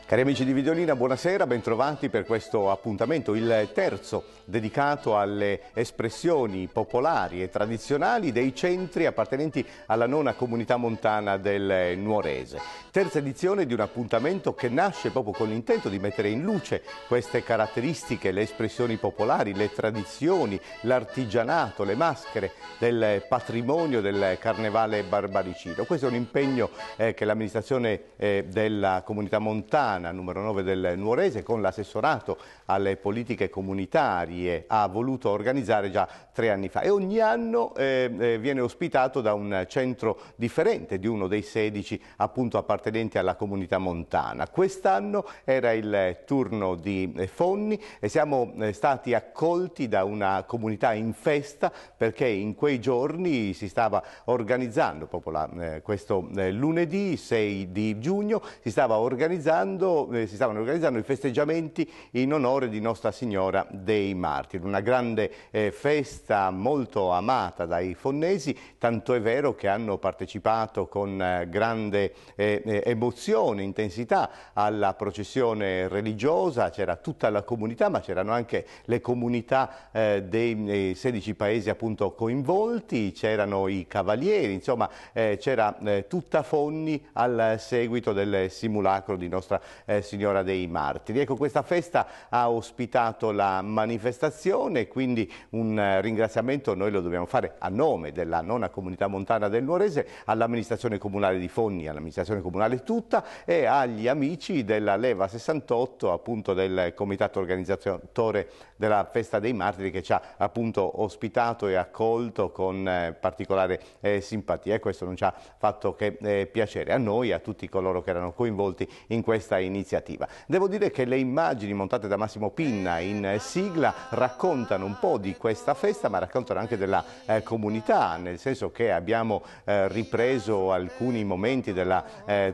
Cari amici di Videolina, buonasera, bentrovati per questo appuntamento, il terzo dedicato alle espressioni popolari e tradizionali dei centri appartenenti alla nona comunità montana del Nuorese. Terza edizione di un appuntamento che nasce proprio con l'intento di mettere in luce queste caratteristiche, le espressioni popolari, le tradizioni, l'artigianato, le maschere del patrimonio del Carnevale Barbaricino. Questo è un impegno che l'amministrazione della comunità montana numero 9 del Nuorese con l'assessorato alle politiche comunitarie ha voluto organizzare già 3 anni fa e ogni anno viene ospitato da un centro differente di uno dei 16 appunto appartenenti alla comunità montana. Quest'anno era il turno di Fonni e siamo stati accolti da una comunità in festa perché in quei giorni si stava organizzando proprio questo lunedì 6 di giugno si stavano organizzando i festeggiamenti in onore di Nostra Signora dei Martiri, una grande festa molto amata dai fonnesi, tanto è vero che hanno partecipato con grande emozione, intensità alla processione religiosa, c'era tutta la comunità ma c'erano anche le comunità dei 16 paesi appunto coinvolti, c'erano i cavalieri, insomma c'era tutta Fonni al seguito del simulacro di Nostra Signora dei Martiri. Ecco, questa festa ha ospitato la manifestazione, quindi un ringraziamento noi lo dobbiamo fare a nome della nona comunità montana del Nuorese, all'amministrazione comunale di Fonni, all'amministrazione comunale tutta e agli amici della Leva 68, appunto del comitato organizzatore della Festa dei Martiri che ci ha appunto ospitato e accolto con particolare simpatia e questo non ci ha fatto che piacere a noi e a tutti coloro che erano coinvolti in questa iniziativa. Devo dire che le immagini montate da Massimo Pinna in sigla raccontano un po' di questa festa ma raccontano anche della comunità, nel senso che abbiamo ripreso alcuni momenti della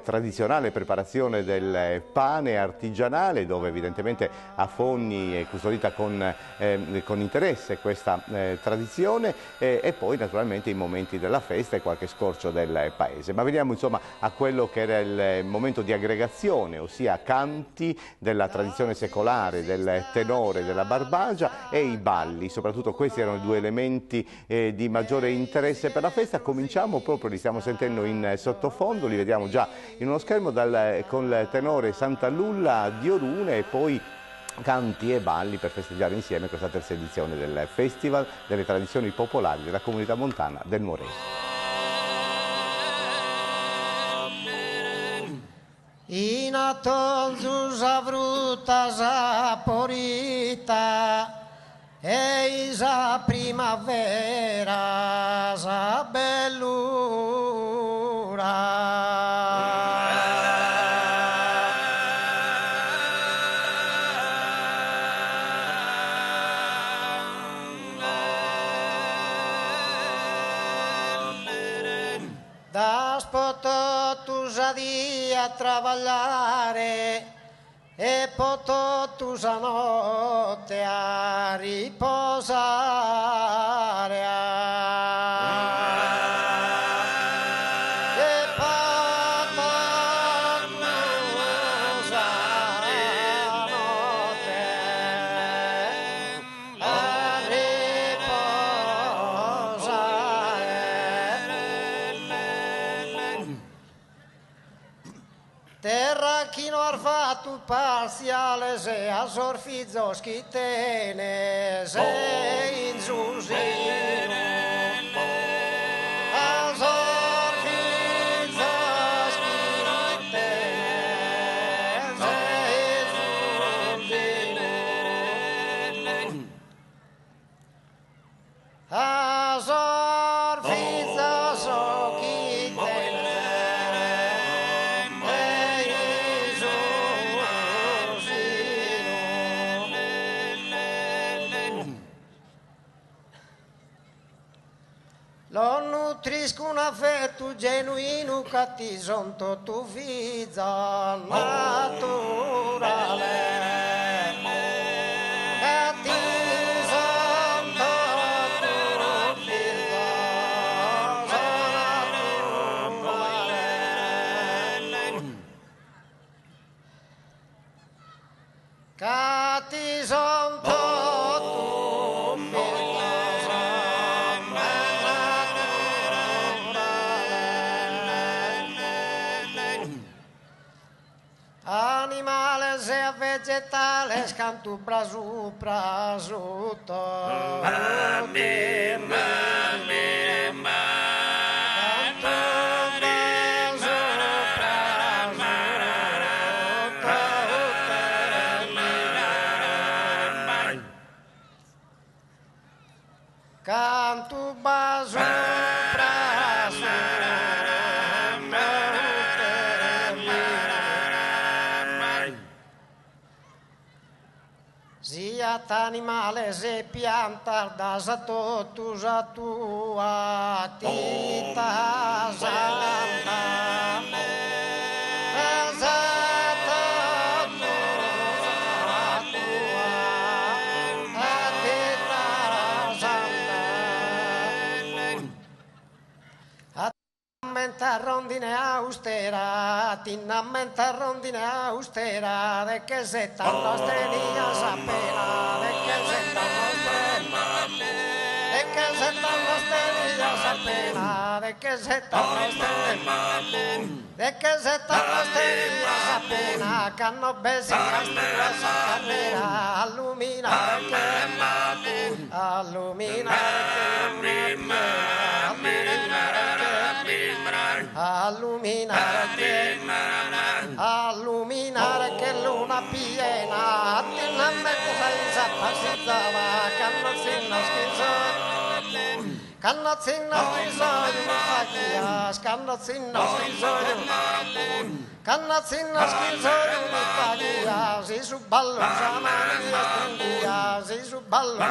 tradizionale preparazione del pane artigianale dove evidentemente a Fonni è custodita con interesse questa tradizione e poi naturalmente i momenti della festa e qualche scorcio del paese. Ma veniamo insomma a quello che era il momento di aggregazione, ossia canti della tradizione secolare, del tenore, della barbagia e i balli. Soprattutto questi erano i due elementi di maggiore interesse per la festa. Cominciamo proprio, li stiamo sentendo in sottofondo, li vediamo già in uno schermo con il tenore Santa Lulla di Orune e poi canti e balli per festeggiare insieme questa terza edizione del Festival delle Tradizioni Popolari della Comunità Montana del Nuorese. In atolzus avrutas aporita eis a primavera a bellura. Das pototus a dia a trabalhare e pototus a notte a riposare. Terra chi non ha fatto parziale se a sorfizzo schittene se in susino a sorfizzo schittene se in susino a sorfizzo schittene. Lo nutrisco un affetto genuino che ti son tu figlio naturale. Che ti son tu figlio naturale. sea vegetales, canto brasu, brasuto. Canto baso braço sia animales e piantas das a todos a tua tita santa. Rondine austera, tinnamenta rondine austera, de che se tanto stenias appena, de che se tanto stenias appena, de che se tanto stenias appena, canno besi castura sa carrera, alluminare che luna piena, attinamente senza passeggiava, cannozzina schizoio mi fagia, si su ballo si su ballo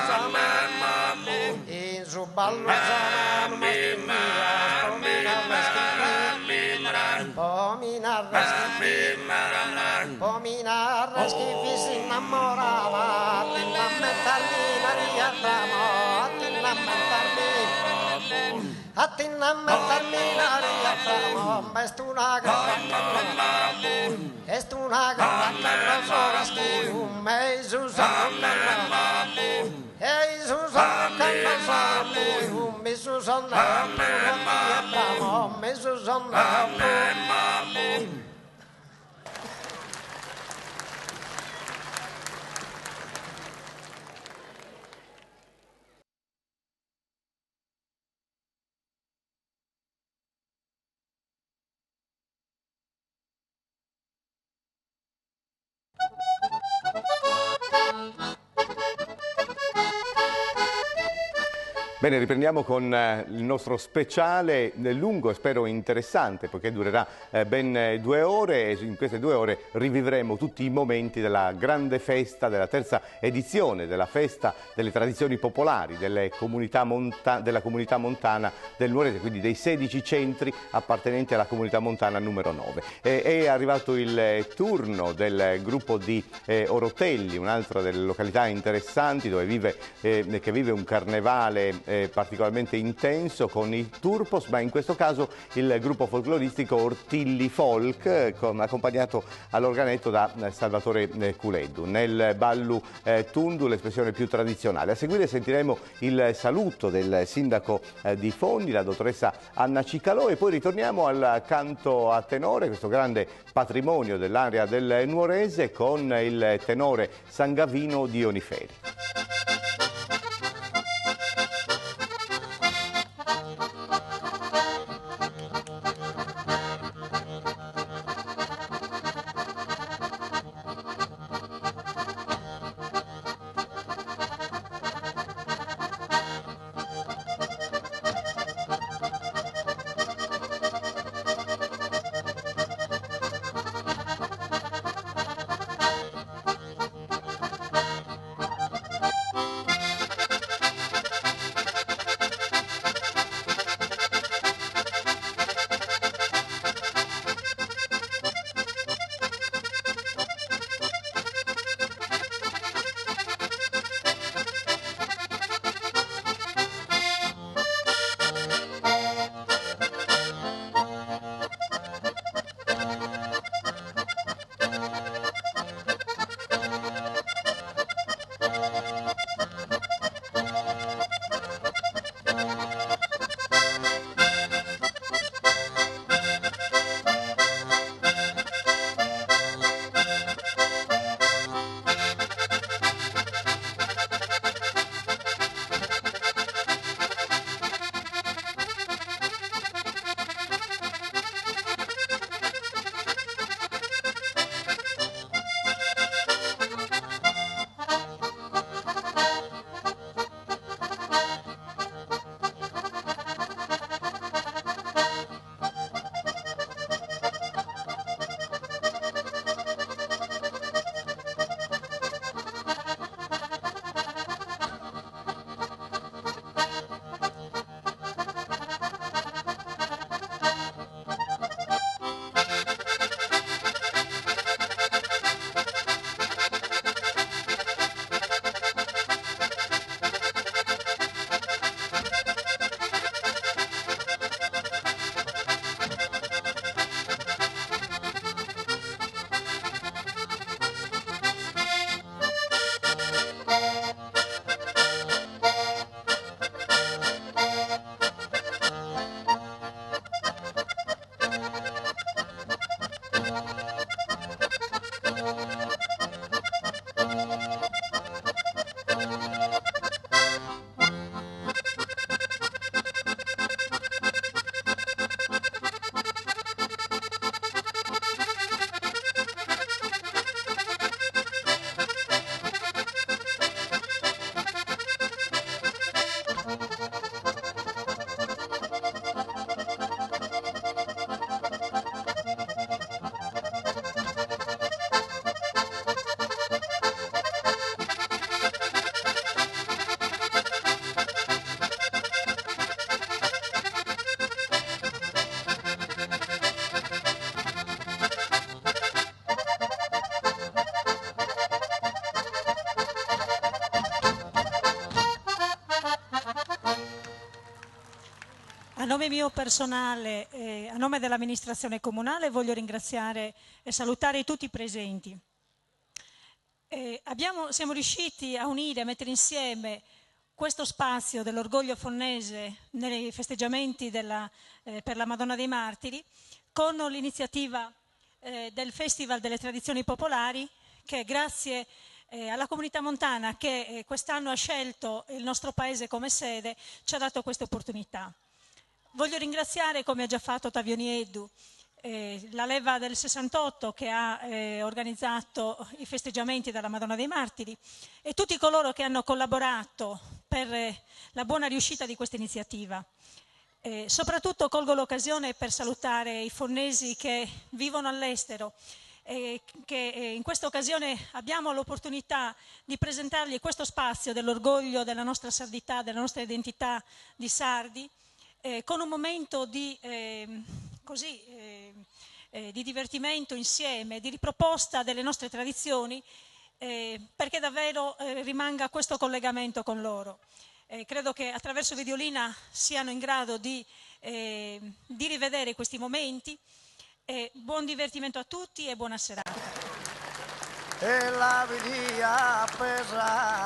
in su ballo Pominarra schifi si innamorava, attinammentarmi Maria Bramo, attinammentarmi Maria Bramo, est una gran sola schium, e Susanna mi Susanna Maria Bramo, mi Susanna. Bene, riprendiamo con il nostro speciale lungo e spero interessante, poiché durerà ben 2 ore e in queste 2 ore rivivremo tutti i momenti della grande festa, della terza edizione della festa delle tradizioni popolari della comunità montana del Nuorese, quindi dei 16 centri appartenenti alla comunità montana numero 9. È arrivato il turno del gruppo di Orotelli, un'altra delle località interessanti dove che vive un carnevale particolarmente intenso con i Turpos, ma in questo caso il gruppo folcloristico Ortilli Folk, accompagnato all'organetto da Salvatore Culeddu. Nel ballu tundu l'espressione più tradizionale. A seguire sentiremo il saluto del sindaco di Fondi, la dottoressa Anna Cicalò, e poi ritorniamo al canto a tenore, questo grande patrimonio dell'area del Nuorese, con il tenore Sangavino Dioniferi. mio personale, a nome dell'amministrazione comunale, voglio ringraziare e salutare tutti i presenti. Siamo riusciti a unire, a mettere insieme questo spazio dell'orgoglio fornese nei festeggiamenti per la Madonna dei Martiri con l'iniziativa del Festival delle Tradizioni Popolari, che grazie alla comunità montana che quest'anno ha scelto il nostro paese come sede ci ha dato questa opportunità. Voglio ringraziare, come ha già fatto Ottavio Nieddu, la leva del 68 che ha organizzato i festeggiamenti della Madonna dei Martiri e tutti coloro che hanno collaborato per la buona riuscita di questa iniziativa. Soprattutto colgo l'occasione per salutare i fornesi che vivono all'estero e che in questa occasione abbiamo l'opportunità di presentargli questo spazio dell'orgoglio della nostra sardità, della nostra identità di sardi, con un momento di divertimento insieme, di riproposta delle nostre tradizioni, perché davvero rimanga questo collegamento con loro. Credo che attraverso Videolina siano in grado di rivedere questi momenti. Buon divertimento a tutti e buona serata. E la via pesava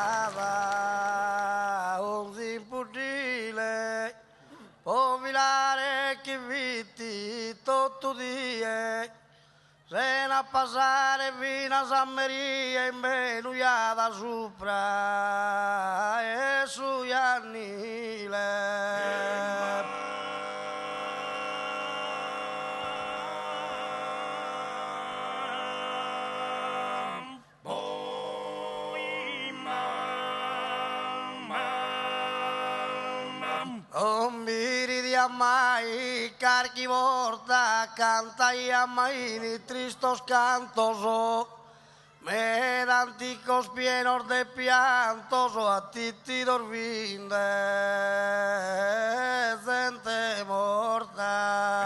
un zimputile, può virare che viti tutto die, se ne passare fino a San Maria in benuiata sopra e su Iannile. Non mi ridi mai, carchi vorta, canta mai ni tristos cantos, med anticos pienos de piantos, a ti dorminde, gente morta.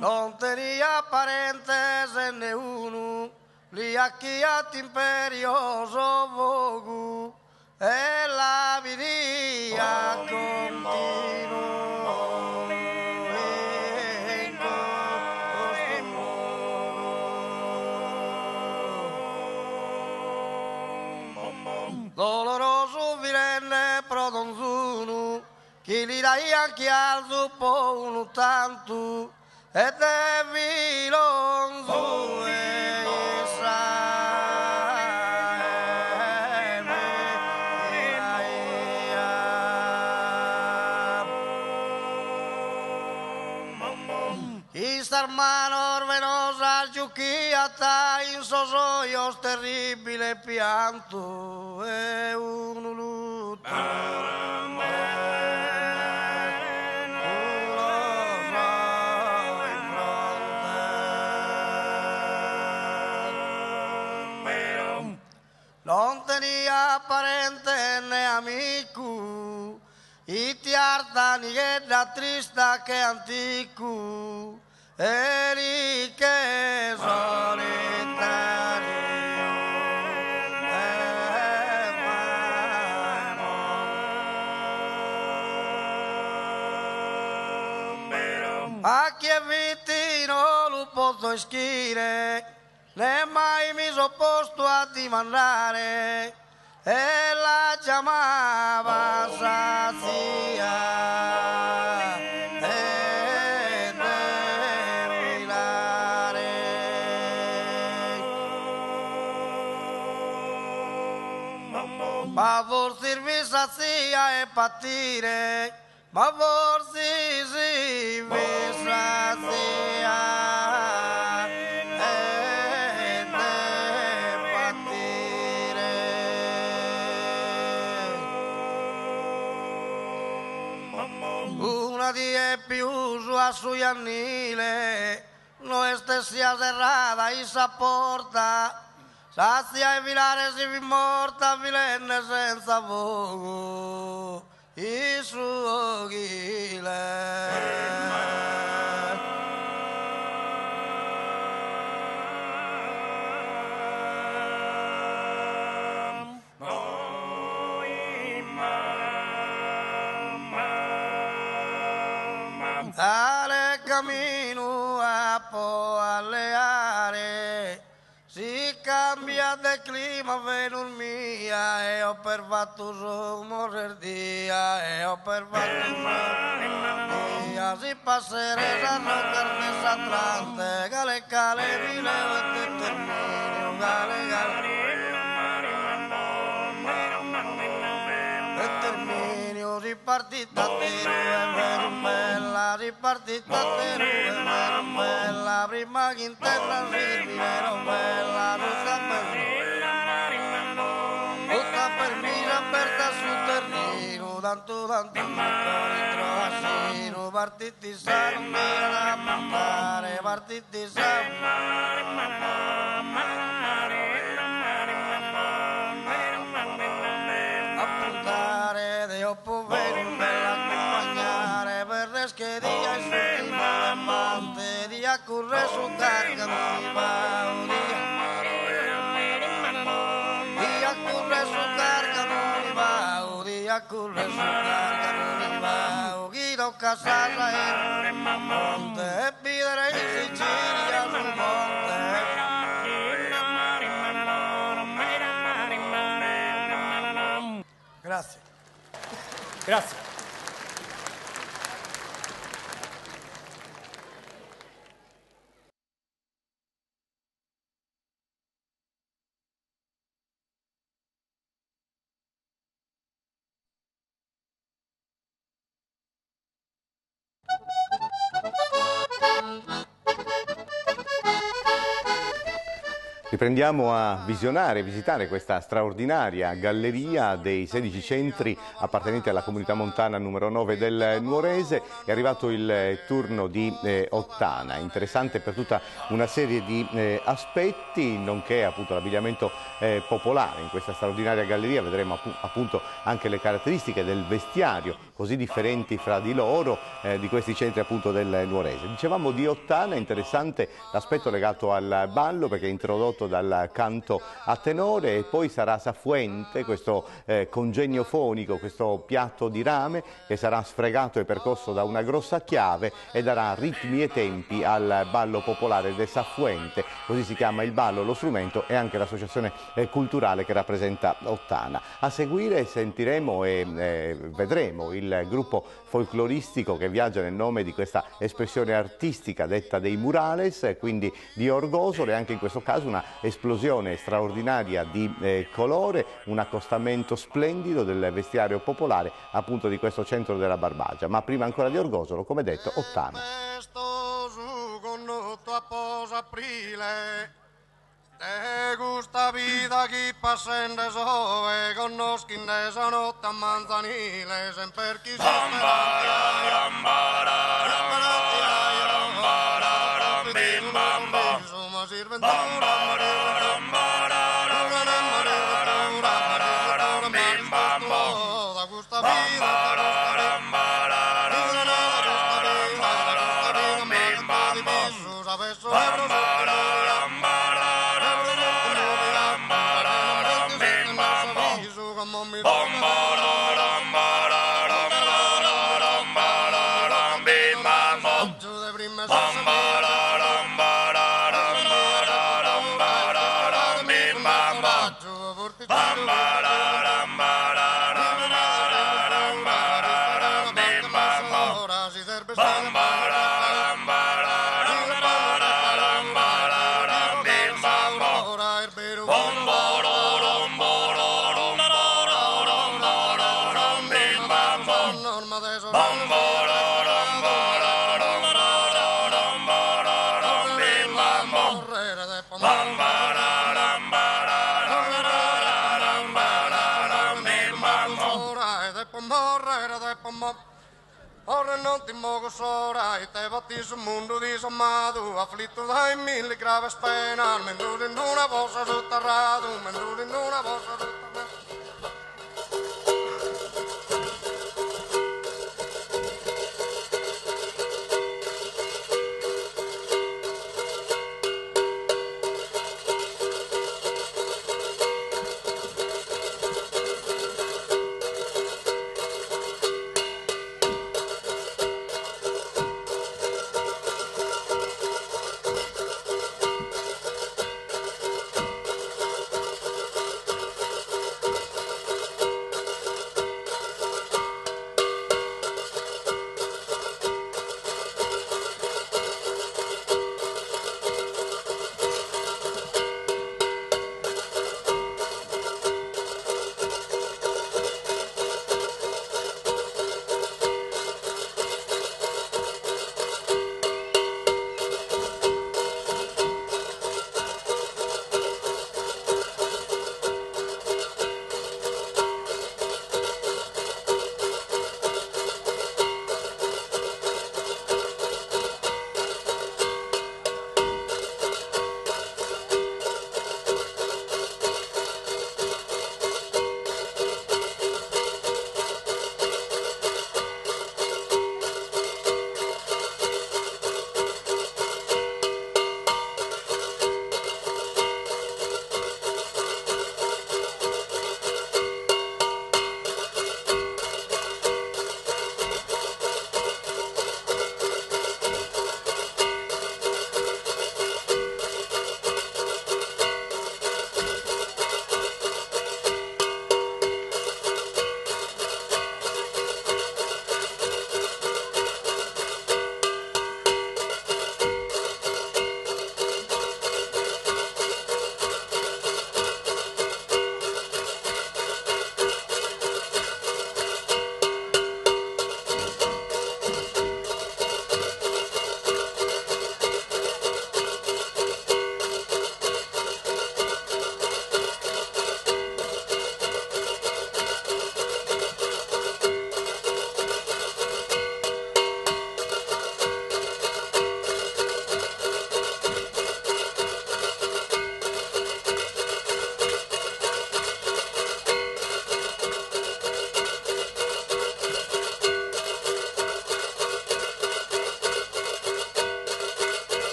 Non tenia parentes ne uno, li acchiat imperioso vogu, e la via continuo. Doloroso virenne prodonzuno, chi li dai anche al zuppo uno tanto, e devi non sue Istar manor venosa giucchiata in sosoios terribile pianto e un lutto. Non tenia parente né amico, e ti arda ni da trista che antico, eri che solitario. A chi è vitino lo posso schire, né mai mi sopposto a dimandare, e la chiamava sazia e devilare. Ma forse vi sazia e patire, ma forse si vi sazia. Una die più su a su Iannile, no sia serrata e sa porta, sazia e vilare si vi morta, vilenne senza fuoco, il suo ghile. Dale camino a Poaleare, si cambia de clima venur mia, e ho per fatto su morrer dia, e ho per fatto su dia, si passere a roccarte s'atlante, gale cale vineo e te terminio, gale gale. E terminio, si partita te bella, si partita te bella, prima che in terra si vivero bella, tutta per mira aperta sul terreno, tanto dentro asino, partiti sanno mira da puntare, partiti appuntare, Dio può venire bella accompagnare, per rescheria e su amante, dia corre su carga non mi va, dia corre su carga non mi va, dia corre su carga non mi va, chi tocca casa e monte, e bidere in Sicilia sul monte. Grazie. Grazie. Riprendiamo a visionare, visitare questa straordinaria galleria dei 16 centri appartenenti alla comunità montana numero 9 del Nuorese. È arrivato il turno di Ottana, interessante per tutta una serie di aspetti, nonché appunto l'abbigliamento popolare. In questa straordinaria galleria vedremo appunto anche le caratteristiche del vestiario così differenti fra di loro di questi centri appunto del Nuorese. Dicevamo di Ottana, interessante l'aspetto legato al ballo perché è introdotto dal canto a tenore e poi sarà saffuente questo congegno fonico, questo piatto di rame che sarà sfregato e percosso da una grossa chiave e darà ritmi e tempi al ballo popolare del saffuente, così si chiama il ballo, lo strumento e anche l'associazione culturale che rappresenta Ottana. A seguire sentiremo e vedremo il gruppo folcloristico che viaggia nel nome di questa espressione artistica detta dei murales, quindi di Orgosole, anche in questo caso una esplosione straordinaria di colore, un accostamento splendido del vestiario popolare appunto di questo centro della Barbagia. Ma prima ancora di Orgosolo, come detto, Ottana. Te gusta vida chi passende sove, conoschi in esa notte a manzanile, sempre chi si Ora non ti muovo sorai, te batti sul mondo disamato, afflitto dai mille gravi spena, mendure in una voce sotterrato, mendure in una voce sotterrato.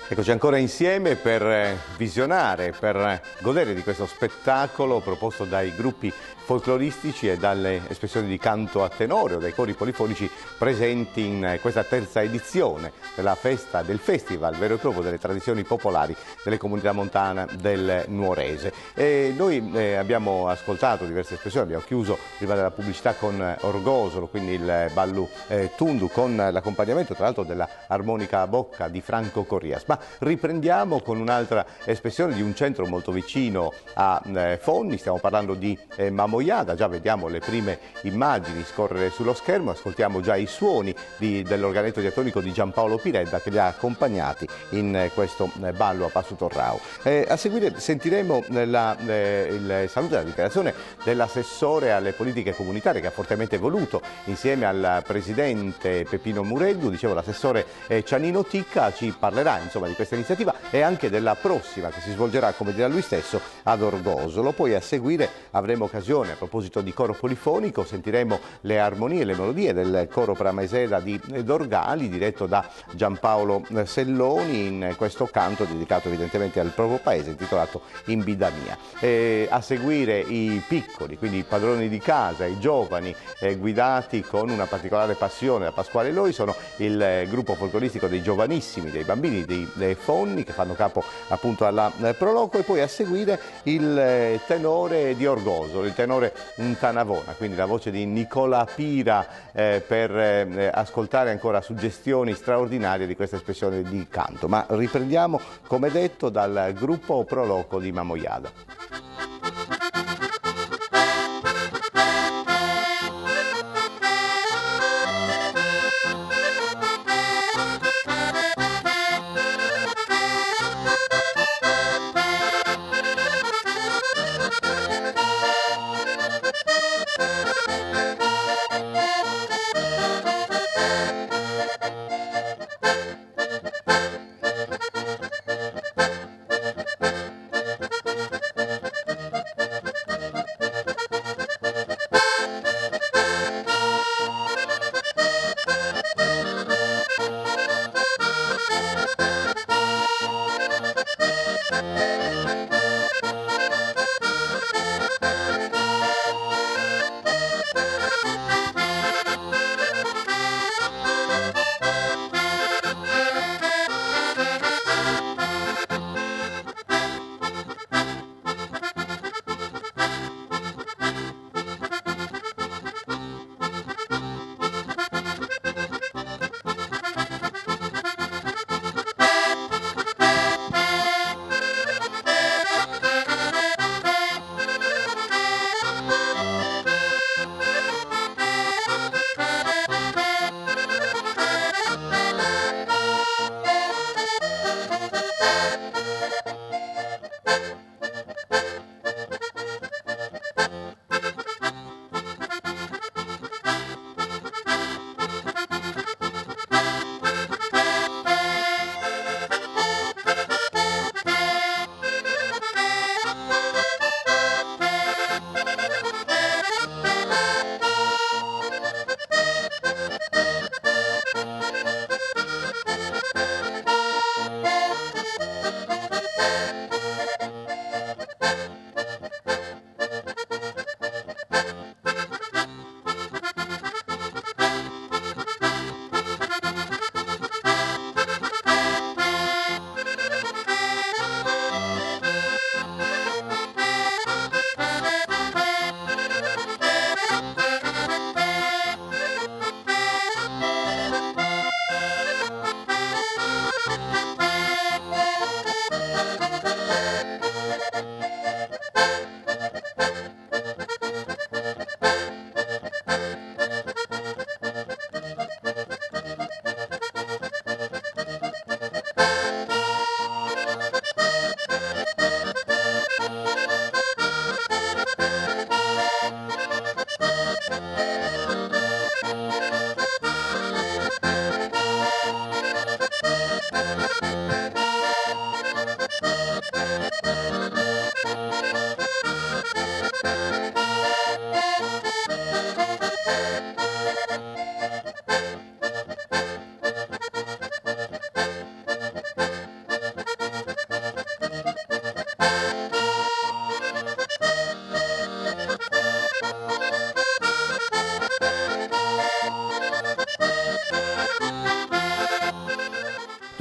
Eccoci ancora insieme per visionare, per godere di questo spettacolo proposto dai gruppi folcloristici e dalle espressioni di canto a tenore o dai cori polifonici presenti in questa terza edizione della festa, del festival vero e proprio delle tradizioni popolari delle comunità montane del Nuorese. E noi abbiamo ascoltato diverse espressioni, abbiamo chiuso prima della pubblicità con Orgosolo, quindi il ballo Tundu, con l'accompagnamento tra l'altro della armonica a bocca di Franco Corrias. Ma riprendiamo con un'altra espressione di un centro molto vicino a Fonni, stiamo parlando di Mamoiada, già vediamo le prime immagini scorrere sullo schermo, ascoltiamo già i suoni dell'organetto diatonico di Giampaolo Piredda che li ha accompagnati in questo ballo a Passo Torrao. A seguire sentiremo il saluto e la dichiarazione dell'assessore alle politiche comunitarie che ha fortemente voluto insieme al presidente Peppino Murellu, dicevo l'assessore Cianino Ticca ci parlerà insomma di questa iniziativa e anche della prossima che si svolgerà, come dirà lui stesso, ad Orgosolo. Poi a seguire avremo occasione, a proposito di coro polifonico, sentiremo le armonie e le melodie del coro Prameseda di Dorgali diretto da Giampaolo Selloni in questo canto dedicato evidentemente al proprio paese intitolato In Vita Mia. A seguire i piccoli, quindi i padroni di casa, i giovani guidati con una particolare passione da Pasquale Loi, sono il gruppo folcloristico dei giovanissimi, dei bambini dei Fonni che fanno capo appunto alla Proloco, e poi a seguire il tenore di Orgosolo, il tenore Untanavona, quindi la voce di Nicola Pira per ascoltare ancora suggestioni straordinarie di questa espressione di canto. Ma riprendiamo, come detto, dal gruppo Proloco di Mamoiada.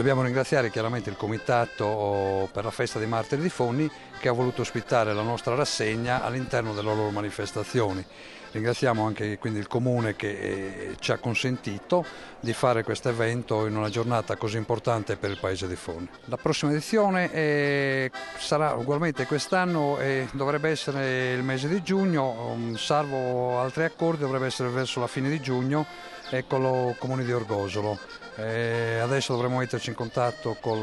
Dobbiamo ringraziare chiaramente il Comitato per la Festa dei Martiri di Fonni che ha voluto ospitare la nostra rassegna all'interno delle loro manifestazioni. Ringraziamo anche quindi il Comune che ci ha consentito di fare questo evento in una giornata così importante per il paese di Fonni. La prossima edizione sarà ugualmente quest'anno e dovrebbe essere il mese di giugno, salvo altri accordi dovrebbe essere verso la fine di giugno con il Comune di Orgosolo. Adesso dovremo metterci in contatto con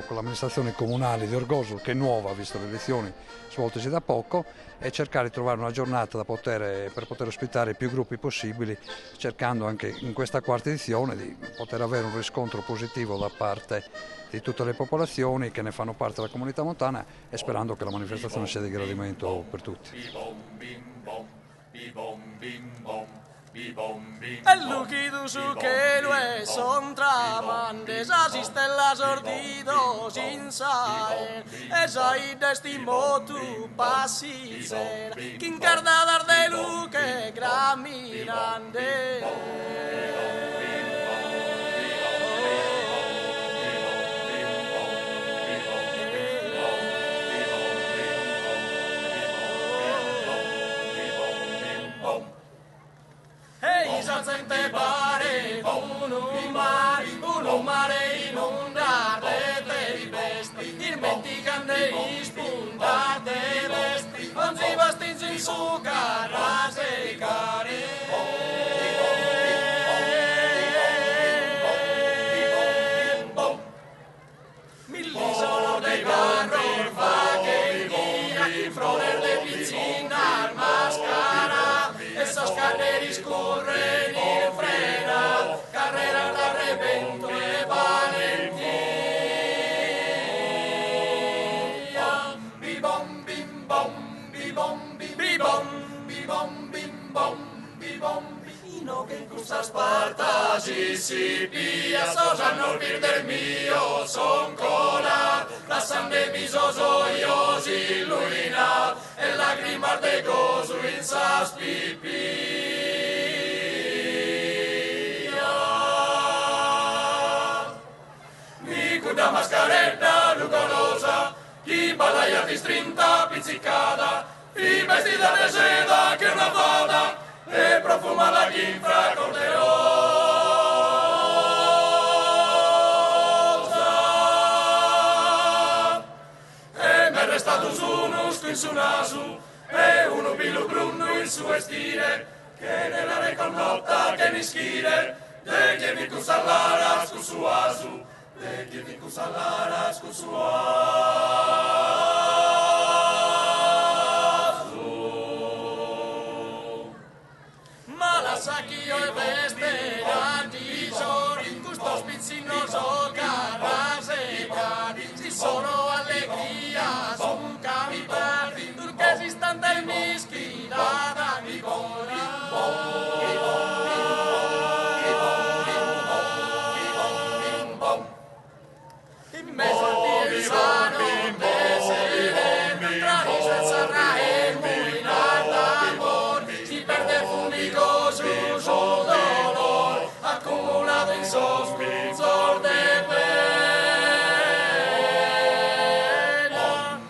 l'amministrazione comunale di Orgosolo, che è nuova visto le elezioni svoltesi da poco, e cercare di trovare una giornata per poter ospitare più gruppi possibili, cercando anche in questa quarta edizione di poter avere un riscontro positivo da parte di tutte le popolazioni che ne fanno parte della comunità montana e sperando che la manifestazione sia di gradimento per tutti. E Luchi tu su che lui son tramandes, así stella sordido sin saber, e sai destimo tu passi ser, chi incarda dar de luche graminande. Sa gente pare un mare inondato di vesti, dimenticande spuntate vesti, non si vestingi in su carra secare. Milli sono dei carri fa che via, froner de pizzina al mascara, e sos carneri scorre Sparta si pia, sos a non del mio son cola, la sande viso soio si illumina, e lagrimar de gozo in sas pipia. Mi cuda mascaretta lucorosa, chi balla ti strinta pizzicata, i vestita de seda che una foda, e profuma la ghinfra corderosa. E m'è restato unus in su naso, e uno pilu brunno in su vestire, che nella reconnotta che mi schire, de che vi cusallara scusuasu, de che vi cusallara scusuasu. Sacchio e veste granti giorni, questo spizzino so carasecati, si sono allegria, son capitati, turchesi istante il mischi, da mi cori. In mezzo al divano, tra i senza raemo, in alta amor, si perde il fumigoso dolor, accumulato in sospinzor de pena.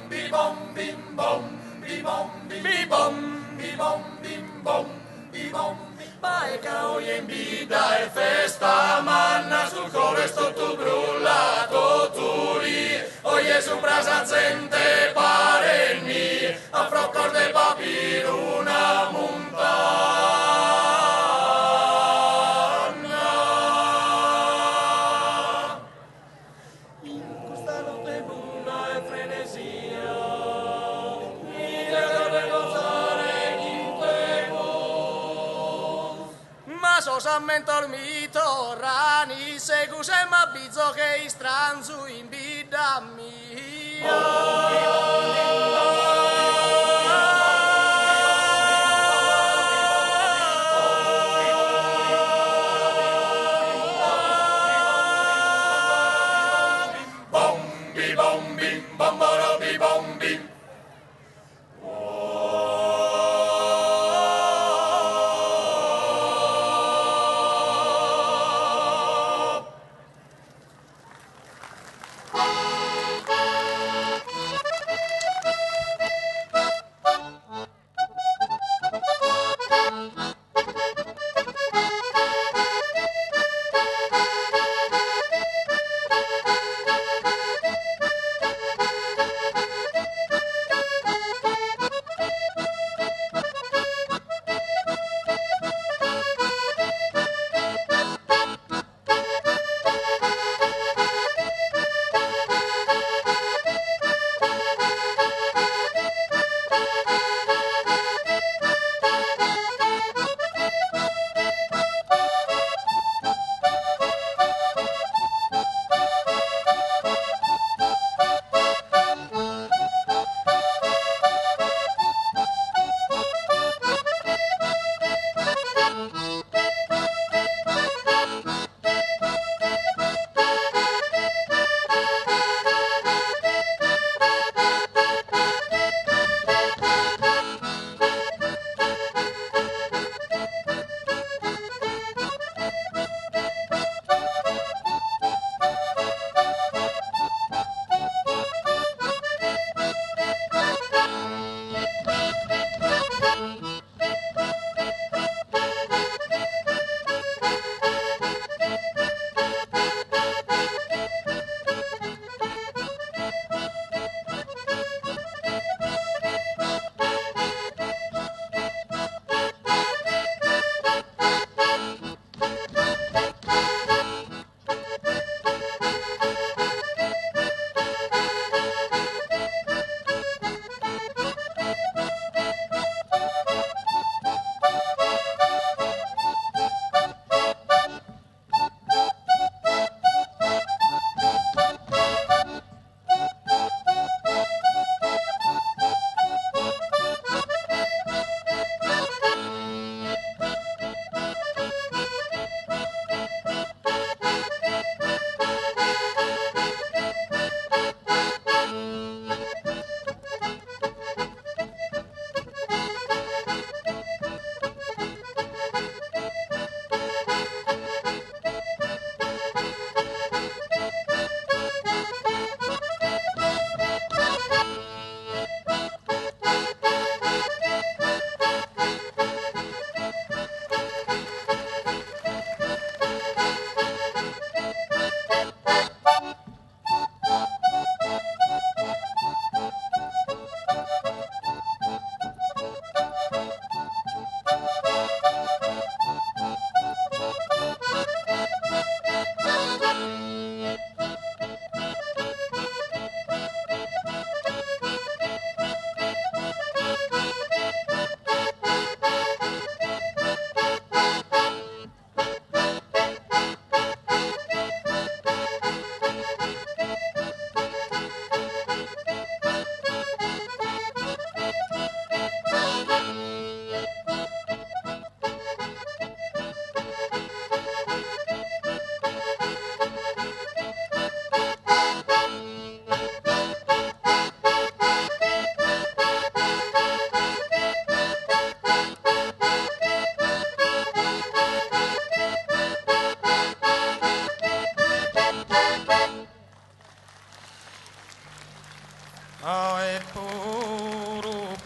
Bibom, bim, bom, bibom, bibom, bibom, bim, bom, bibom. Paeca hoy en vida e festa manna, sul cuore sto tu brullato tu lì, oye su brasa zente parenni, a froccor de papiruna montana. In questa notte buona e frenesia, mi deve gozare in tego. Ma so s'ammento mito rani, segus e m'abbizzo che istranzu in vita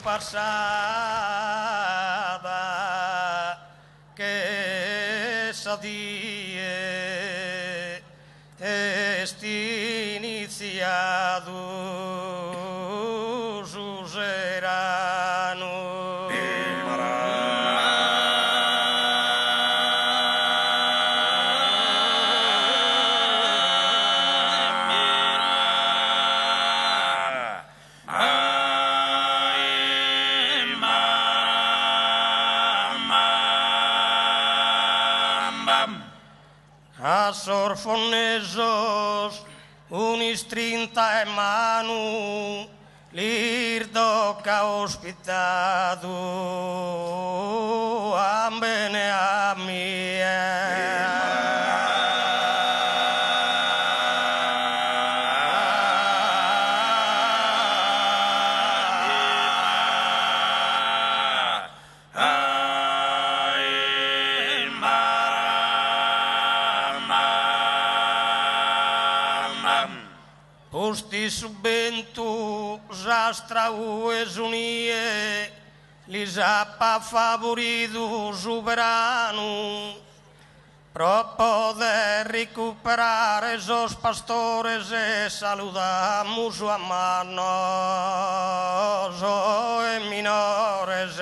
passata che sadie testi iniziato suserano. A sorfonesos unis 30 manu l'irdoca ospitado ambene a Posti subentu zastra ues unie lis ha favorido soberano pro poder recuperar esos pastores e saludamos a manos e minores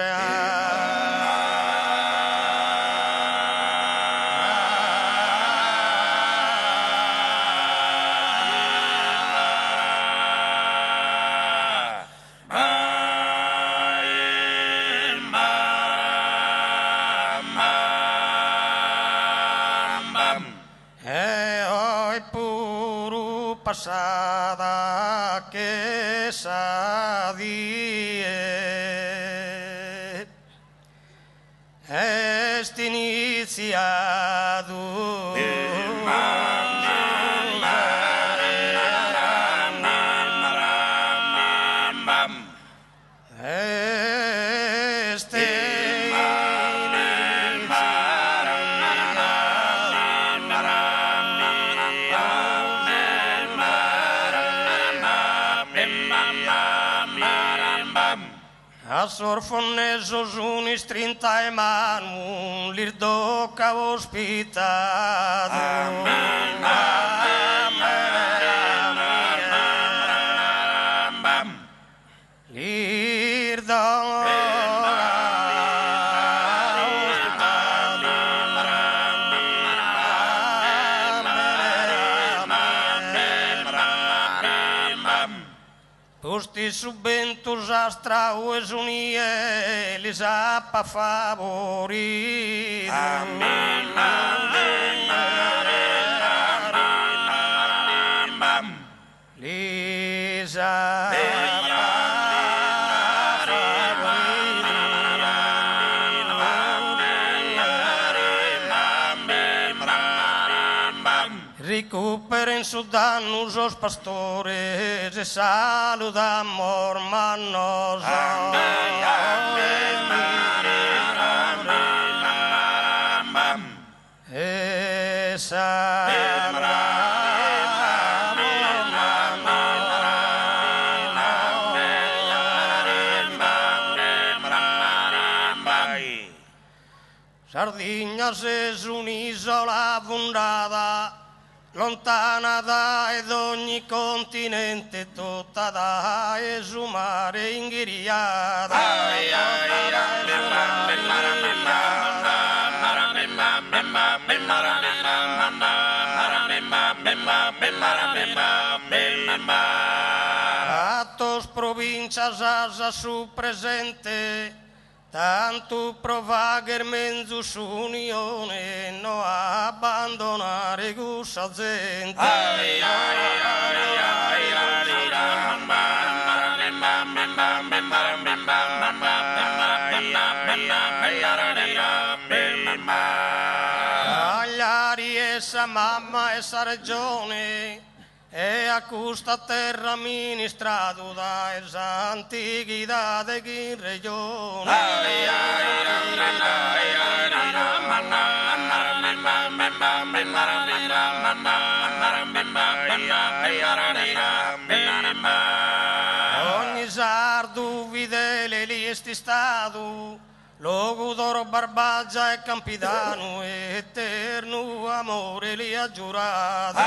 passada che sadie est iniziato a sorfonesos unis 30 manu l'irdoca ospitado Posti subentus astra ues unie lis ha favorido lis ha recuperen sus danos os pastores e saludamos hermanos. Sardinas es un'isola abbondata, lontana da ed ogni continente, tutta da esumare inghiriata. Atos provincias asa su presente, tanto provager menzus unione, no abbandonare gusa gente. Agliari essa mamma essa regione, e a custa terra amministrato da esa antichità che in regione. Ogni sardo fedele lì esti stato, logo d'oro Barbagia e Campidano, eterno amore li ha giurato.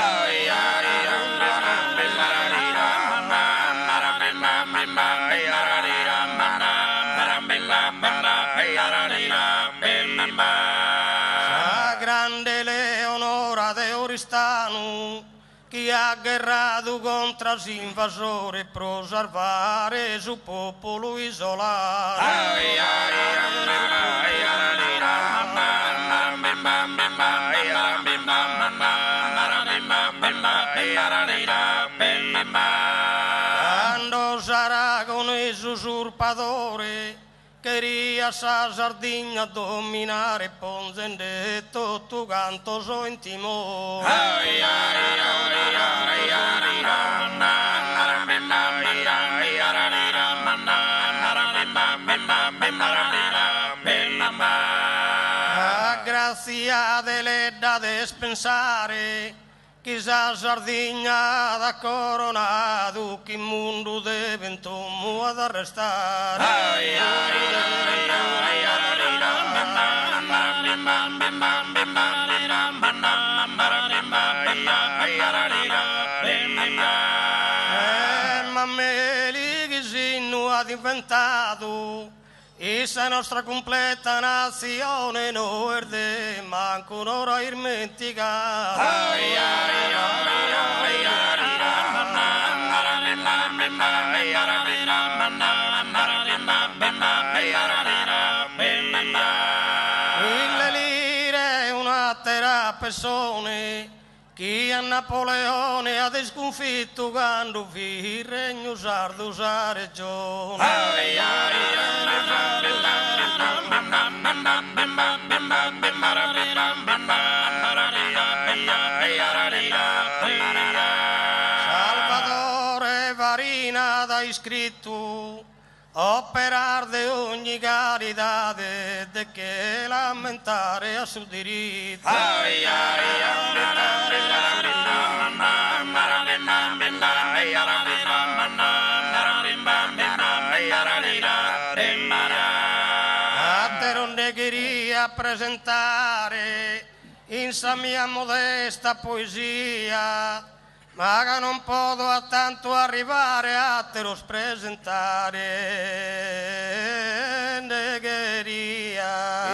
Sa grande Leonora de Oristano, chi ha guerrato contro l'invasore per salvare il popolo isolato. Quando sarà con il usurpatore, queria sa Sardegna dominare, Ponzende tutto canto so in timore. A grazia delle da dispensare, chissà Sardegna da coronato, che mondo diventomo ad arrestare. Ma me li che sinno ha diventato, essa nostra completa nazione non erde, manco un'ora dimenticata. Mille lire una terra persone, chi a Napoleone ha sconfitto quando vi il regno sardo sa regione. Salvatore Varina da iscritto, operar de ogni carità, de che lamentare a suo diritto. A te non ne queria presentare in sa mia modesta poesia, ma che non posso a tanto arrivare a te lo presentare, ne queria.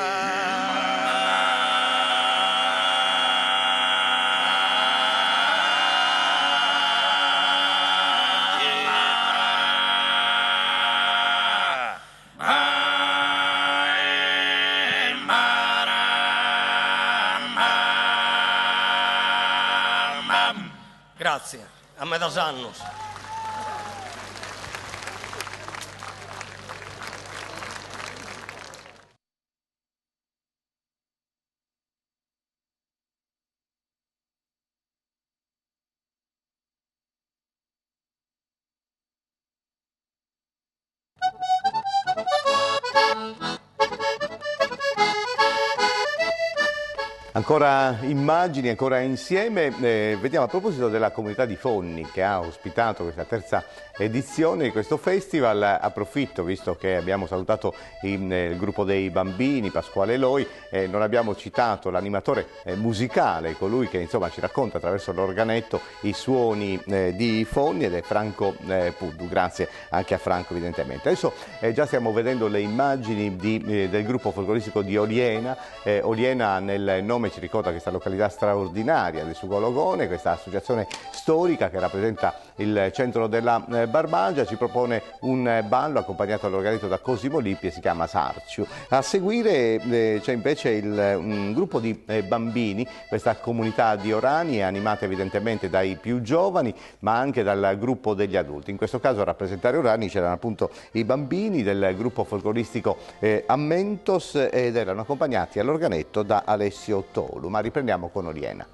Grazie, a me da annos. Ancora immagini, ancora insieme, vediamo a proposito della comunità di Fonni che ha ospitato questa terza edizione di questo festival. Approfitto, visto che abbiamo salutato il gruppo dei bambini, Pasquale Loi, non abbiamo citato l'animatore musicale, colui che insomma ci racconta attraverso l'organetto i suoni di Fonni, ed è Franco Puddu. Grazie anche a Franco evidentemente. Adesso già stiamo vedendo le immagini del gruppo folcloristico di Oliena. Oliena nel nome ci ricorda questa località straordinaria del Sugologone, questa associazione storica che rappresenta il centro della Barbagia. Ci propone un ballo accompagnato all'organetto da Cosimo Lippi e si chiama Sarciu. A seguire c'è invece un gruppo di bambini, questa comunità di Orani è animata evidentemente dai più giovani ma anche dal gruppo degli adulti. In questo caso a rappresentare Orani c'erano appunto i bambini del gruppo folcloristico Ammentos ed erano accompagnati all'organetto da Alessio Tolu. Ma riprendiamo con Oliena.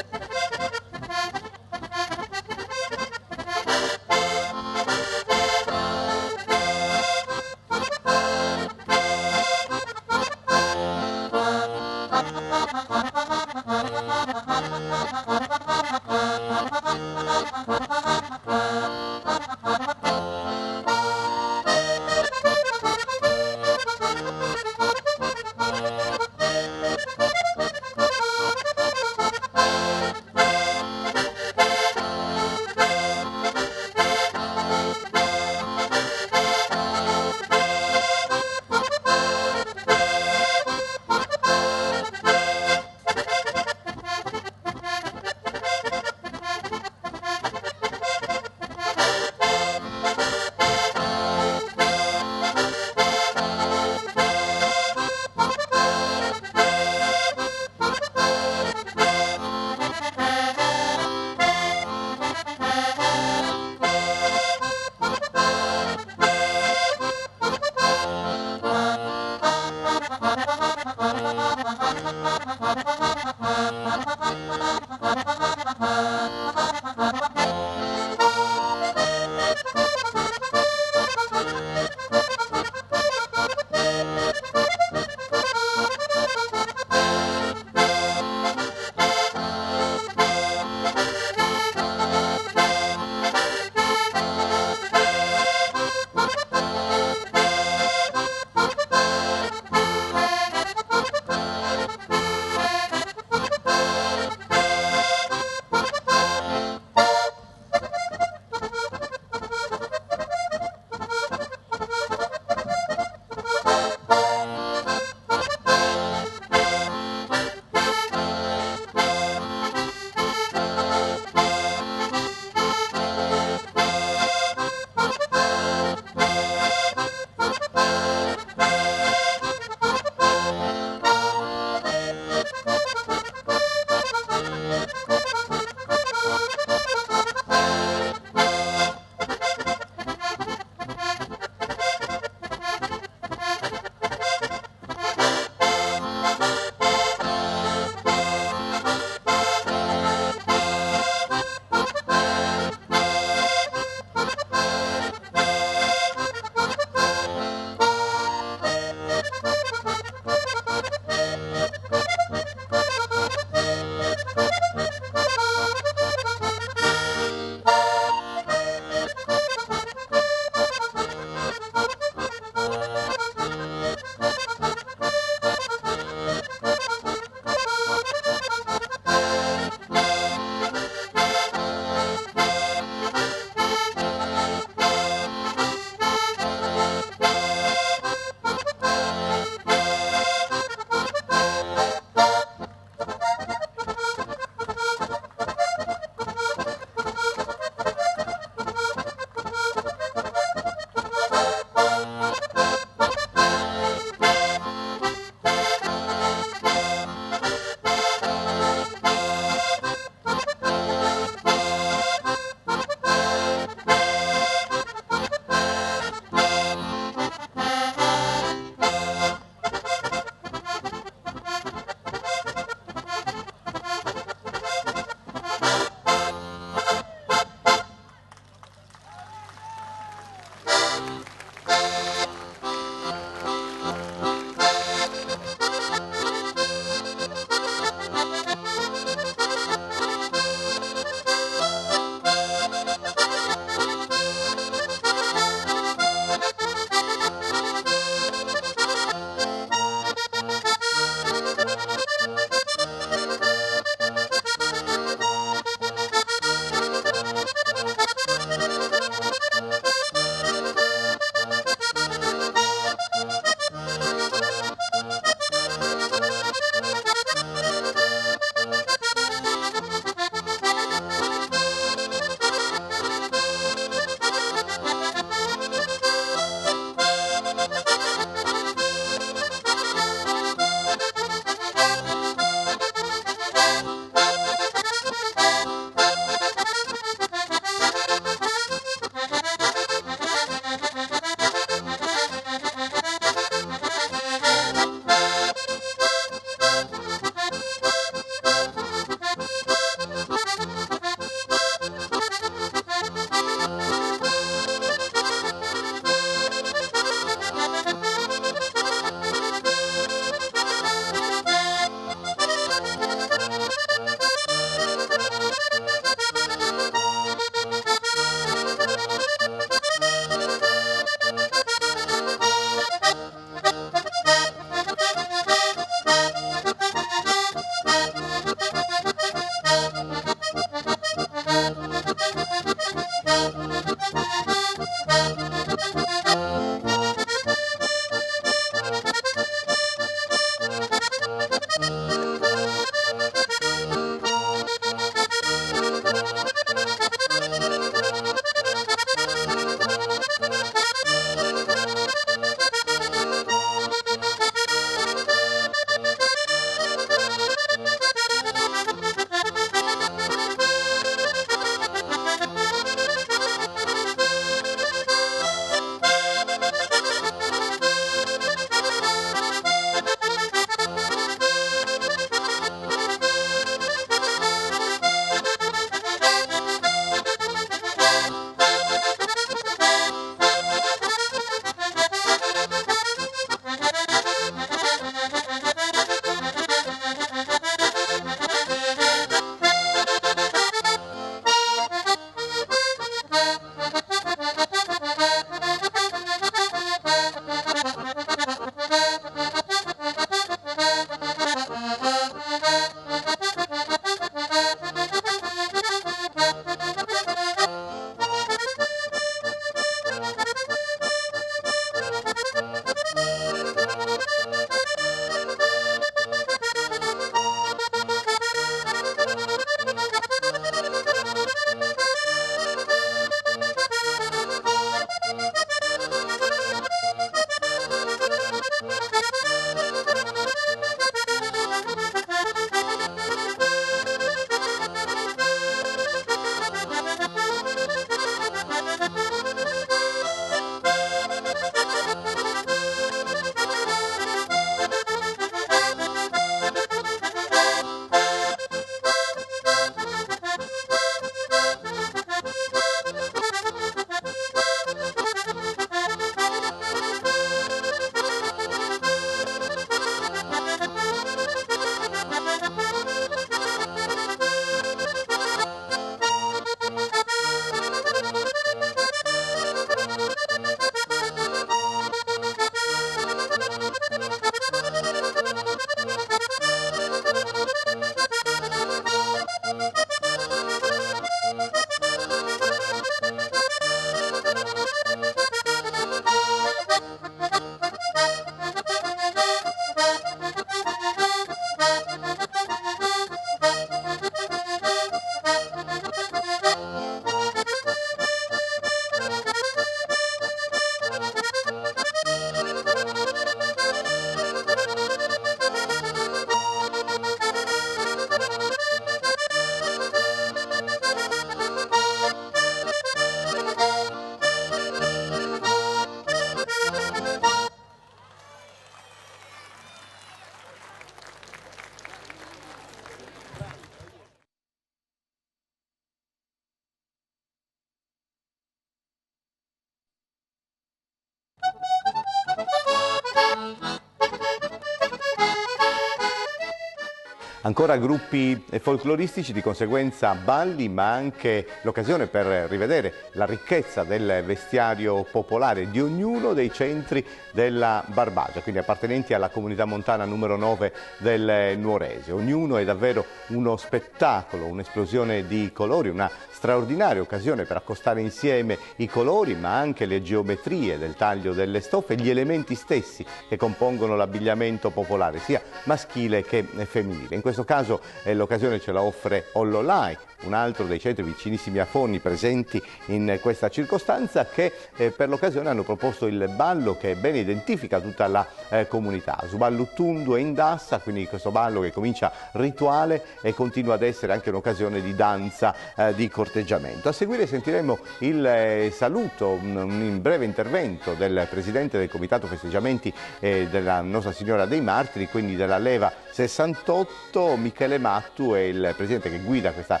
Ancora gruppi folcloristici, di conseguenza balli, ma anche l'occasione per rivedere la ricchezza del vestiario popolare di ognuno dei centri della Barbagia, quindi appartenenti alla comunità montana numero 9 del Nuorese. Ognuno è davvero uno spettacolo, un'esplosione di colori, una straordinaria occasione per accostare insieme i colori, ma anche le geometrie del taglio delle stoffe, gli elementi stessi che compongono l'abbigliamento popolare, sia maschile che femminile. In questo caso l'occasione ce la offre Ollolai, un altro dei centri vicinissimi a Fonni presenti in questa circostanza, che per l'occasione hanno proposto il ballo che ben identifica tutta la comunità. Zuballu Tundu e Indassa, quindi questo ballo che comincia rituale e continua ad essere anche un'occasione di danza, di corteggiamento. A seguire sentiremo il saluto, un breve intervento del presidente del Comitato Festeggiamenti della Nostra Signora dei Martiri, quindi della Leva 68, Michele Mattu, è il presidente che guida questa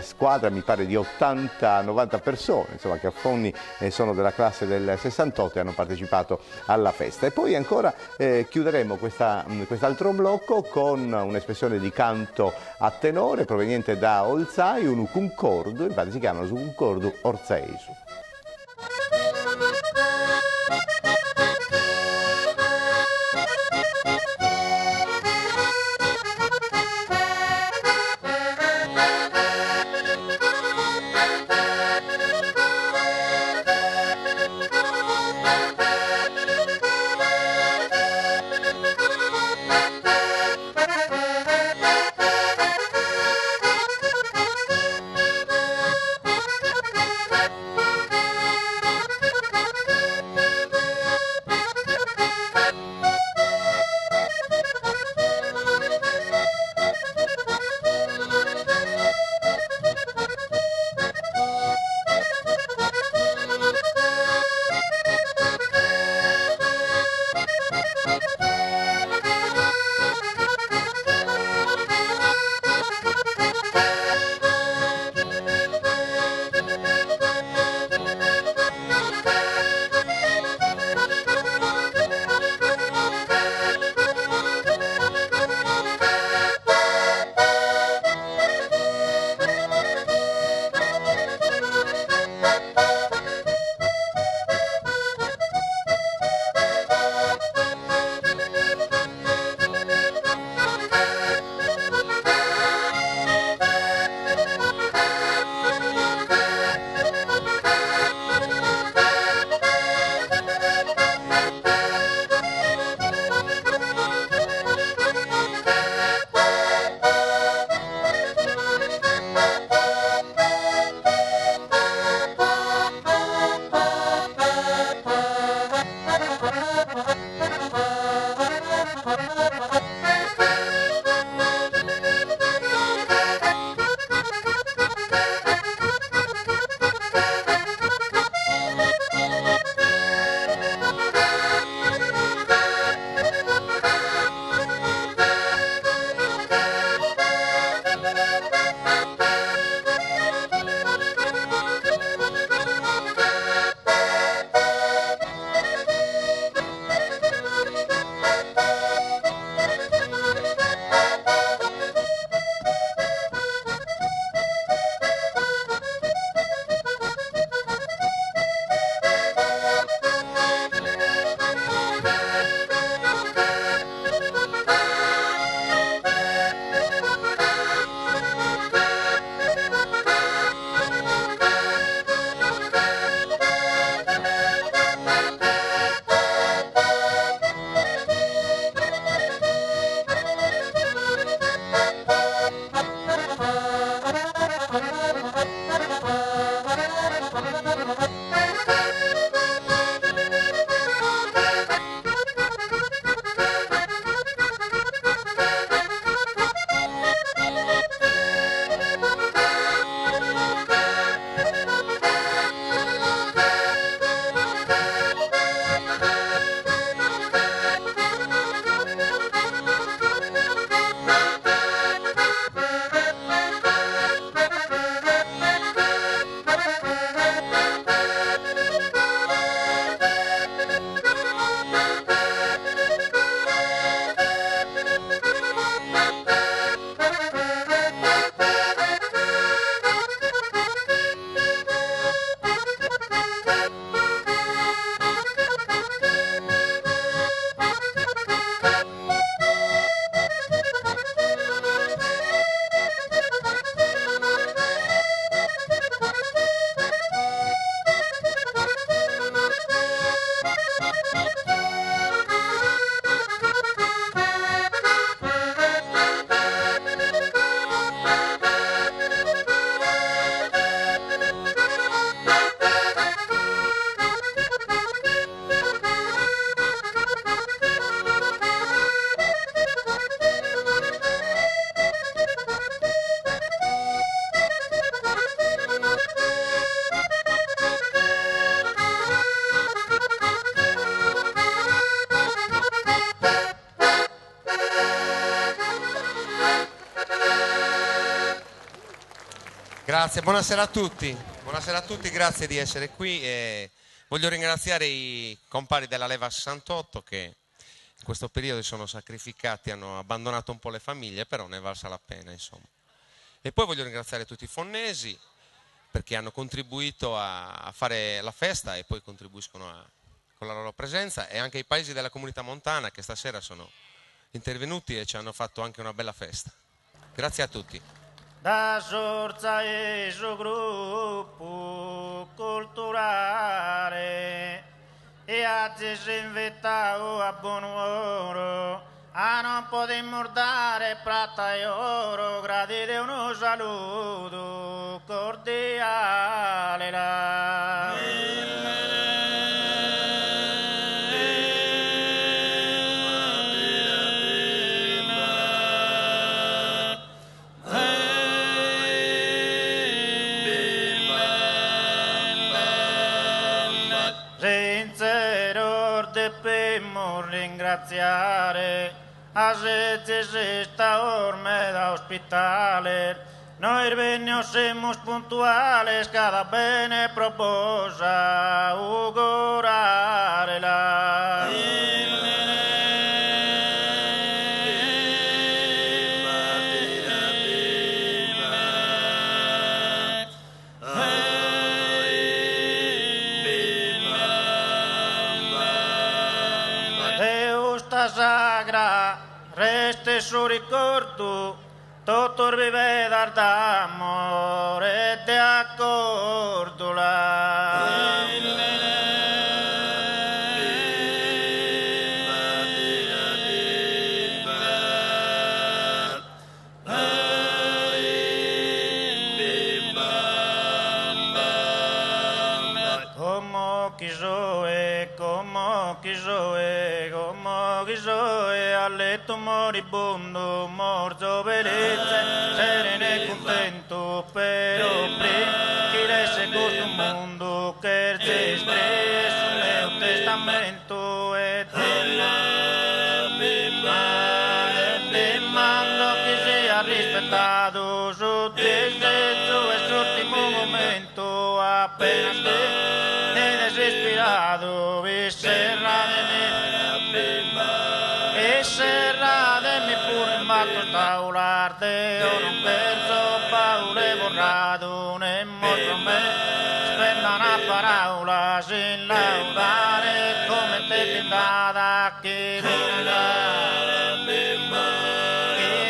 squadra, mi pare di 80-90 persone, insomma, che a Fonni sono della classe del 68 e hanno partecipato alla festa. E poi ancora chiuderemo quest'altro blocco con un'espressione di canto a tenore proveniente da Olzai, un ucuncordu, infatti si chiamano ucuncordu orzeisu. Grazie, buonasera a tutti. Buonasera a tutti, grazie di essere qui. Voglio ringraziare i compari della Leva 68 che in questo periodo si sono sacrificati, hanno abbandonato un po' le famiglie, però ne è valsa la pena, insomma. E poi voglio ringraziare tutti i fonnesi perché hanno contribuito a fare la festa e poi contribuiscono con la loro presenza, e anche i paesi della comunità montana che stasera sono intervenuti e ci hanno fatto anche una bella festa. Grazie a tutti. Da Sorza e suo gruppo culturale e oggi si invitano a buon oro a non poter mordare prata e oro, gradite uno saluto cordiale là. Ringraziare a se sta orme da ospitale, noi veniamo siamo puntuales, cada bene proposa augurare la. Sagra reste su ricordo, tutto vive d'amore e di accordo là. Como quiso e a letto moribondo, morto bellezza, sereno e contento, però prima chi resta questo mondo che esiste sul mio testamento e demando che sia rispettato su te stesso e sull'ultimo momento appena ne desesperato vi serratemi pure in matto taularte, io non penso paure borrato, ne mostro me, spenda una parola sin laudare, come te pintata che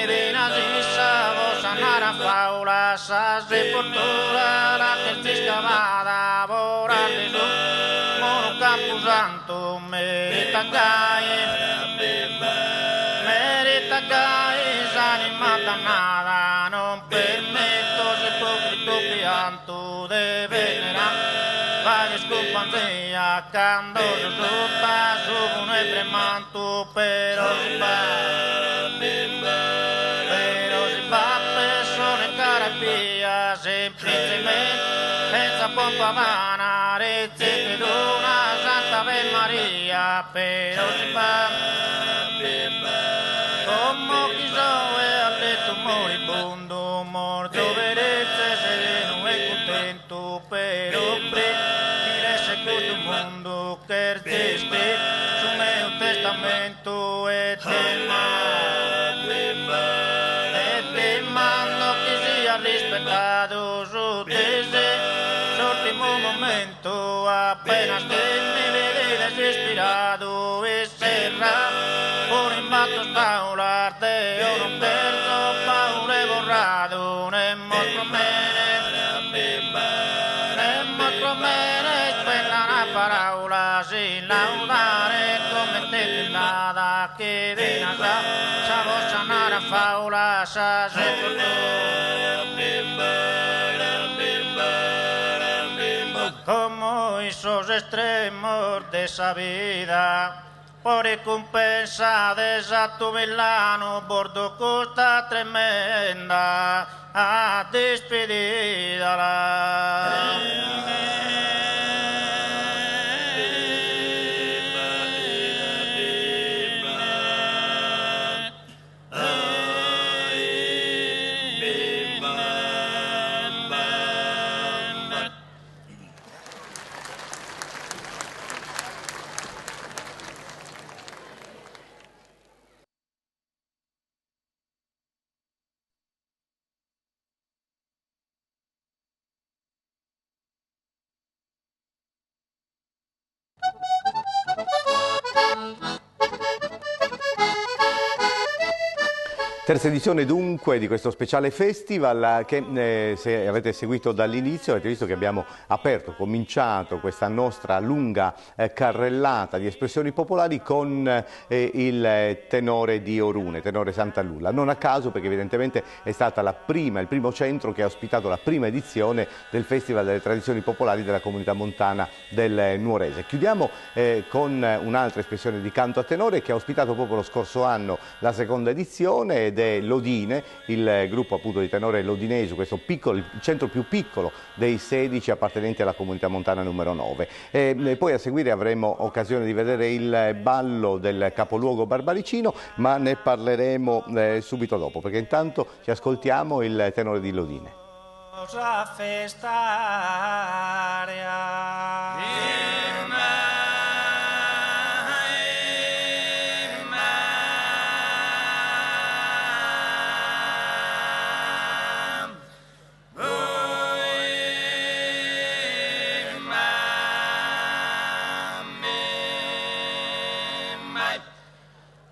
vina si sa, vos andare a faula, sa se portura la che si scavata, vorate su, mono camposanto, merita Gai, anima dannata, non permetto se ipocrito pianto de venera, vai scompanzia, accanto sotto, su e premanto, però si va, persone carapia, semplicemente, senza pompa vana, rezzette d'una Santa Ave Maria, però si va. Como quiso e a letto moribondo, morto vedete sereno e contento, però dire se questo mondo che esiste sul mio testamento e te mando che sia rispettato su te se l'ultimo momento appena mi vedi desesperato e serra por in matto staularte, io non perdo paure borrato, ne mostro bene, spenda una parola sin laudare, come te pintata che vina sa voce andare a faula, sa se como esos extremos de esa vida, por recompensa de tu Milano, bordo costa tremenda, a despedida Terza edizione dunque di questo speciale festival che se avete seguito dall'inizio avete visto che abbiamo cominciato questa nostra lunga carrellata di espressioni popolari con il tenore di Orune, tenore Santalulla. Non a caso, perché evidentemente è stata il primo centro che ha ospitato la prima edizione del Festival delle Tradizioni Popolari della Comunità Montana del Nuorese. Chiudiamo con un'altra espressione di canto a tenore che ha ospitato proprio lo scorso anno la seconda edizione, ed è l'Odine, il gruppo appunto di tenore lodinese, questo piccolo, il centro più piccolo dei 16 appartenenti alla Comunità Montana numero 9. E poi a seguire avremo occasione di vedere il ballo del capoluogo barbaricino, ma ne parleremo subito dopo, perché intanto ci ascoltiamo il tenore di Lodine.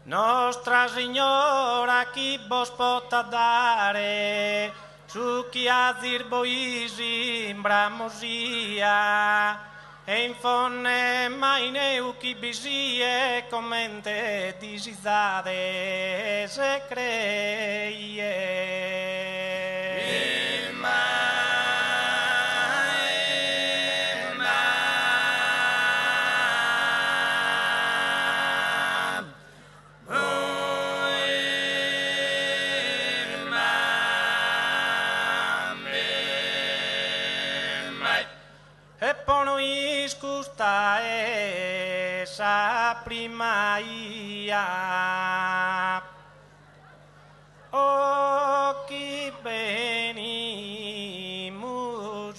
Nostra Signora chi vos pot dare, su chi a zirboisi imbramosia, e in fonne mai neu chi bisie commente disizade se creie. Iscusta esa primaia, o chi venimus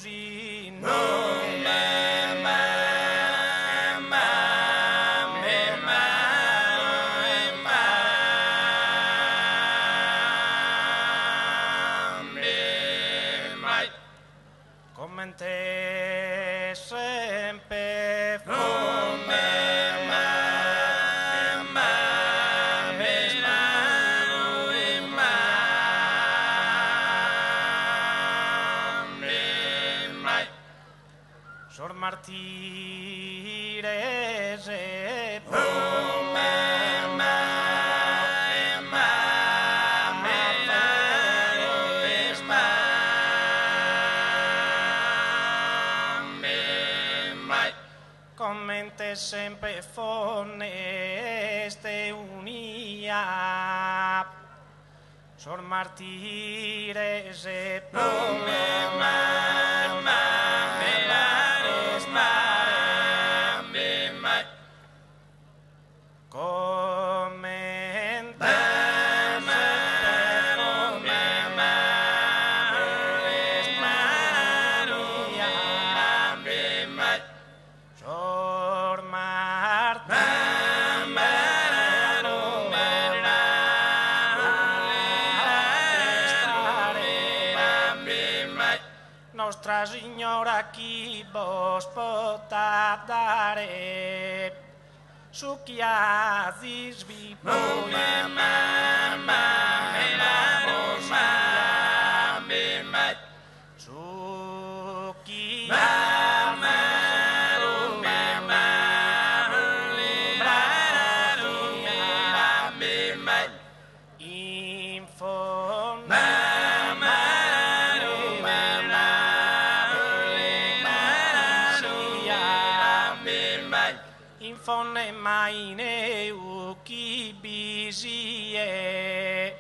in commente sempre Sor martires e commente sempre foneste unia Sor martires e Nostra Signora chi vos pot dare, su chi ha disvivo su chi in fondo fonne mai neu chi bisie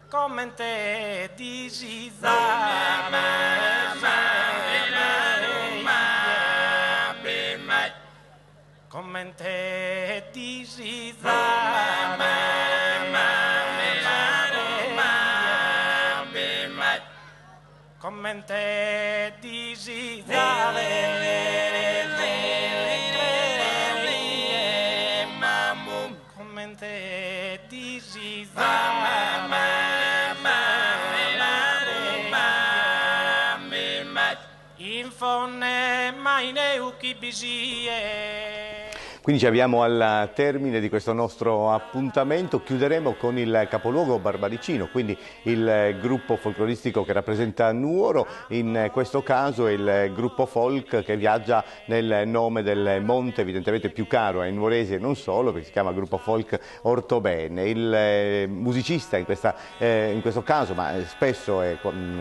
commente disizade commente disizade commente disizade in fonne mai neu chi bisie. Quindi ci abbiamo al termine di questo nostro appuntamento, chiuderemo con il capoluogo barbaricino, quindi il gruppo folcloristico che rappresenta Nuoro, in questo caso è il gruppo folk che viaggia nel nome del monte evidentemente più caro ai nuoresi e non solo, perché si chiama gruppo folk Ortobene. Il musicista in questo caso, ma spesso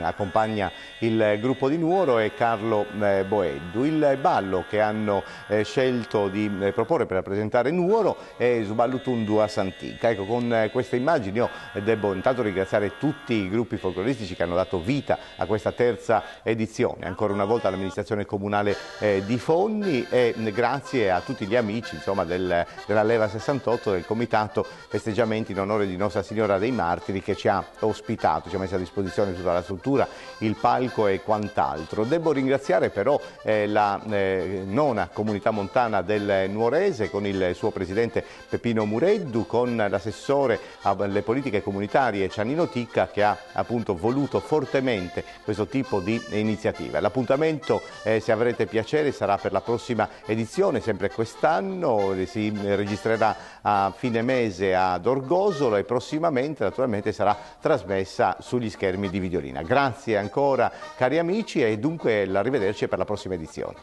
accompagna il gruppo di Nuoro, è Carlo Boeddu. Il ballo che hanno scelto di proporre per rappresentare Nuoro e Sballutundua Santica. Ecco, con queste immagini io devo intanto ringraziare tutti i gruppi folcloristici che hanno dato vita a questa terza edizione, ancora una volta all'amministrazione comunale di Fonni, e grazie a tutti gli amici insomma, della Leva 68, del comitato festeggiamenti in onore di Nostra Signora dei Martiri, che ci ha ospitato, ci ha messo a disposizione tutta la struttura, il palco e quant'altro. Devo ringraziare però la nona comunità montana del Nuorese, con il suo presidente Peppino Mureddu, con l'assessore alle politiche comunitarie Ciannino Ticca, che ha appunto voluto fortemente questo tipo di iniziativa. L'appuntamento, se avrete piacere, sarà per la prossima edizione, sempre quest'anno, si registrerà a fine mese ad Orgosolo e prossimamente naturalmente sarà trasmessa sugli schermi di Videolina. Grazie ancora cari amici e dunque l'arrivederci per la prossima edizione.